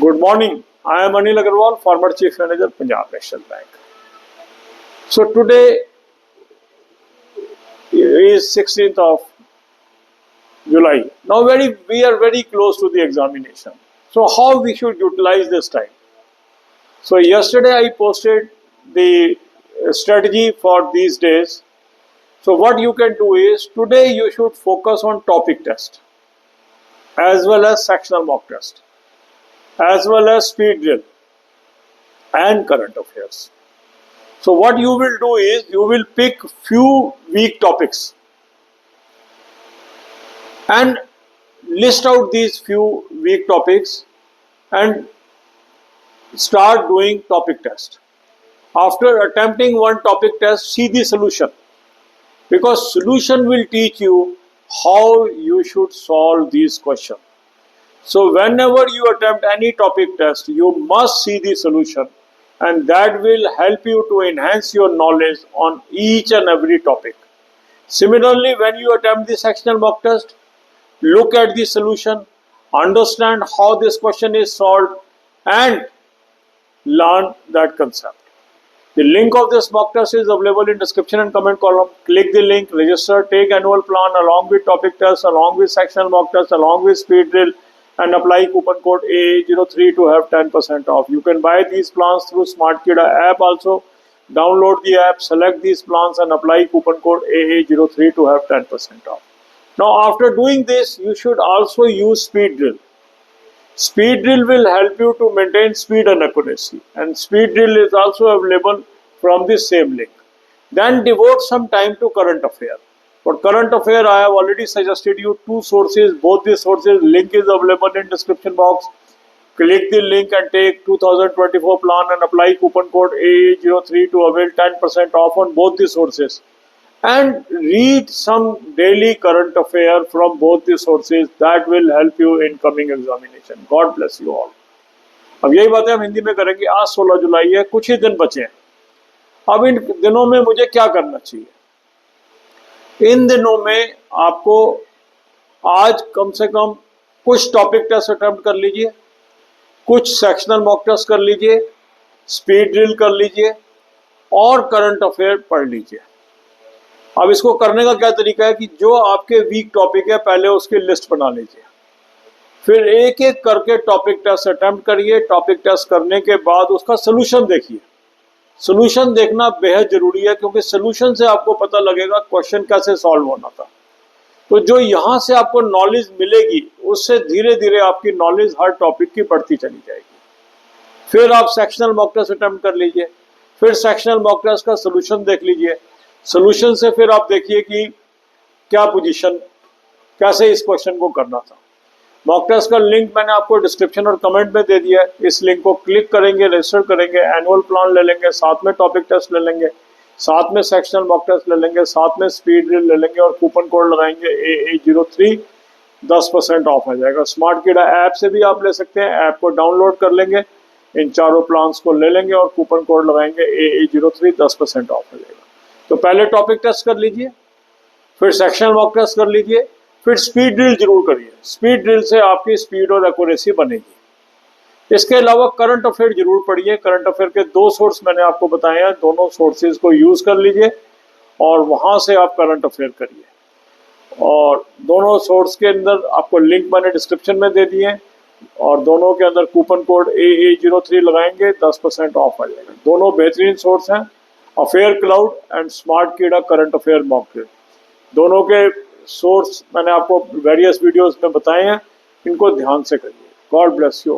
Good morning. I am Anil Agarwal, former Chief Manager, Punjab National Bank. So today is 16th of July. Now we are very close to the examination. So how we should utilize this time? So yesterday I posted the strategy for these days. So what you can do is today you should focus on topic test as well as sectional mock test as well as speed drill and current affairs. So what you will do is you will pick few weak topics and list out these few weak topics and start doing topic test. After attempting one topic test, see the solution, because solution will teach you how you should solve these questions. So whenever you attempt any topic test, you must see the solution, and that will help you to enhance your knowledge on each and every topic. Similarly, when you attempt the sectional mock test, look at the solution, understand how this question is solved, and learn that concept. The link of this mock test is available in description and comment column. Click the link, register, take annual plan along with topic test, along with sectional mock test, along with speed drill, and apply coupon code AA03 to have 10% off. You can buy these plans through SmartKida app also. Download the app, select these plans and apply coupon code AA03 to have 10% off. Now after doing this, you should also use speed drill. Speed drill will help you to maintain speed and accuracy, and speed drill is also available from the same link. Then devote some time to current affair. For current affair, I have already suggested you two sources. Both the sources link is available in description box. Click the link and take 2024 plan and apply coupon code AA03 to avail 10% off on both the sources. And read some daily current affair from both the sources. That will help you in coming examination. God bless you all. अब यही बातें हम हिंदी में करेंगे. आज 16 जुलाई है, कुछ ही दिन बचे हैं. अब इन दिनों में मुझे क्या करना चाहिए? इन दिनों में आपको आज कम से कम कुछ टॉपिक टेस्ट अटेम्प्ट कर लीजिए, कुछ सेक्शनल मॉक टेस्ट कर लीजिए, स्पीड ड्रिल कर लीजिए और करंट अफेयर पढ़ लीजिए. अब इसको करने का क्या तरीका है कि जो आपके वीक टॉपिक है पहले उसकी लिस्ट बना लीजिए, फिर एक एक करके टॉपिक टेस्ट अटेम्प्ट करिए. टॉपिक टेस्ट करने के बाद उसका सोल्यूशन देखिए. सोल्यूशन देखना बेहद जरूरी है, क्योंकि सोल्यूशन से आपको पता लगेगा क्वेश्चन कैसे सॉल्व होना था. तो जो यहाँ से आपको नॉलेज मिलेगी उससे धीरे धीरे आपकी नॉलेज हर टॉपिक की बढ़ती चली जाएगी. फिर आप सेक्शनल मॉक टेस्ट अटेम्प्ट कर लीजिए, फिर सेक्शनल मॉक टेस्ट का सोल्यूशन देख लीजिए. सोल्यूशन से फिर आप देखिए कि क्या पोजीशन, कैसे इस क्वेश्चन को करना था. मॉक टेस्ट का लिंक मैंने आपको डिस्क्रिप्शन और कमेंट में दे दिया है. इस लिंक को क्लिक करेंगे, रजिस्टर करेंगे, एनुअल प्लान ले लेंगे, साथ में टॉपिक टेस्ट ले लेंगे, साथ में सेक्शनल मॉक टेस्ट ले लेंगे, साथ में स्पीड ड्रिल ले लेंगे और कूपन कोड लगाएंगे AA03, 10% ऑफ आ जाएगा. स्मार्टकिडा ऐप से भी आप ले सकते हैं. ऐप को डाउनलोड कर लेंगे, इन चारों प्लान्स को ले लेंगे और कूपन कोड लगाएंगे AA03, 10% ऑफ आ जाएगा. तो पहले टॉपिक टेस्ट कर लीजिए, फिर सेक्शनल मॉक टेस्ट कर लीजिए, फिर स्पीड ड्रिल जरूर करिए. स्पीड ड्रिल से आपकी स्पीड और एक्यूरेसी बनेगी. इसके अलावा करंट अफेयर जरूर पढ़िए. करंट अफेयर के दो सोर्स मैंने आपको बताए हैं, दोनों सोर्सेज को यूज कर लीजिए और वहां से आप करंट अफेयर करिए. और दोनों सोर्स के अंदर आपको लिंक मैंने डिस्क्रिप्शन में दे दिए हैं और दोनों के अंदर कूपन कोड AA03 लगाएंगे, 10% ऑफ आ जाएगा. दोनों बेहतरीन सोर्स हैं, अफेयर क्लाउड एंड स्मार्टकिडा करंट अफेयर मॉक ड्रिल. दोनों के सोर्स मैंने आपको वेरियस वीडियोस में बताए हैं, इनको ध्यान से करिए. God bless you.